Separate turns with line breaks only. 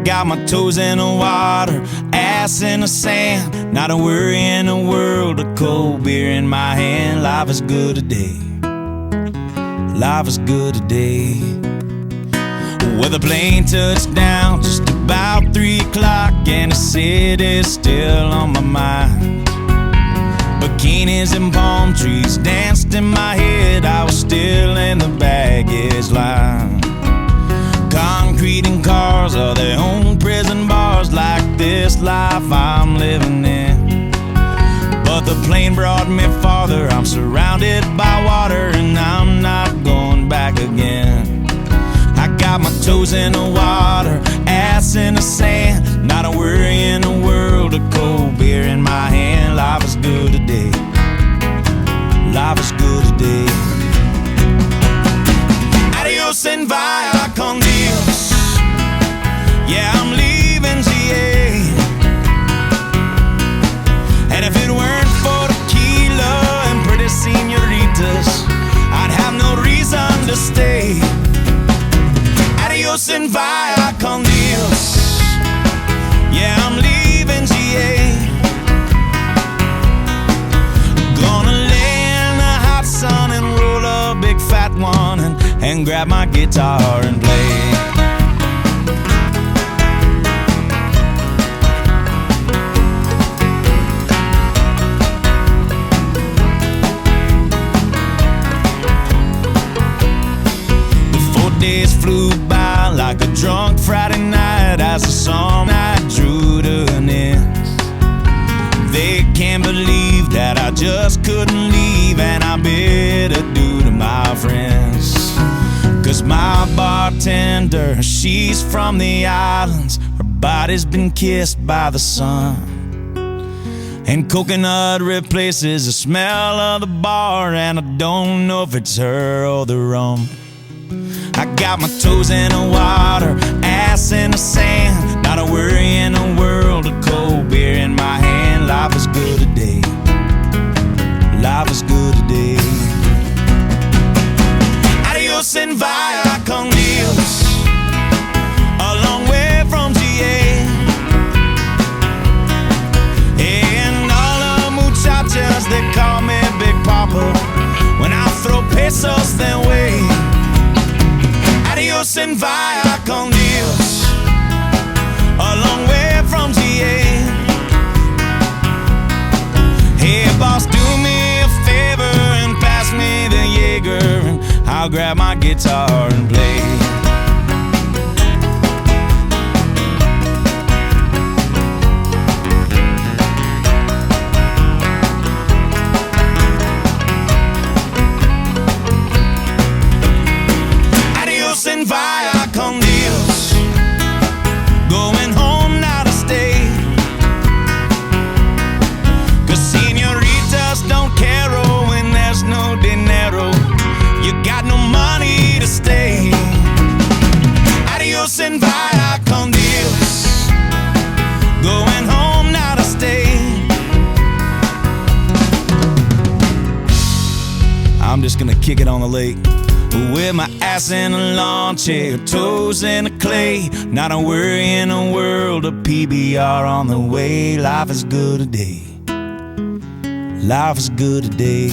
got my toes in the water, ass in the sand, not a worry in the world, a cold beer in my hand. Life is good today, life is good today. Well, the plane touched down just about 3 o'clock, and the city's still on my mind. Bikinis and palm trees danced in my head, I was still in the baggage line. Concrete and cars are their own prison bars, like this life I'm living in. But the plane brought me farther, I'm surrounded by water, and I'm not going back again. I got my toes in the water, ass in the sand, not a worry in the world, a cold beer in my hand. Life is good today, life is good today. Adios and vaya con Dios, yeah, I'm leaving GA. And if it weren't for tequila and pretty senoritas, I'd have no reason to stay. Adios and vaya con Dios, yeah, I'm leaving GA. Gonna lay in the hot sun and roll a big fat one and grab my guitar and play. The 4 days flew by like a drunk Friday night as the song I drew to an end. They can't believe that I just couldn't leave, and I bid adieu to my friends. 'Cause my bartender, she's from the islands, her body's been kissed by the sun, and coconut replaces the smell of the bar, and I don't know if it's her or the rum. I got my toes in the water, ass in the sand, not a worry in the world, a cold beer in my hand. Life is good today, life is good today. Adios and vaya con Dios, a long way from GA. And all the muchachas, they call me Big Papa when I throw pesos their way. Adios and vaya con Dios, a long way from GA. Hey boss, do me a favor and pass me the Jaeger, and I'll grab my guitar and play. Adios and vaya con Dios, going home now to stay. 'Cause senoritas don't care when there's no dinero, you got no money to stay. Adios and vaya con Dios, going home now to stay. I'm just gonna kick it on the lake with my ass in a lawn chair, toes in the clay, not a worry in the world, a PBR on the way. Life is good today, life is good today.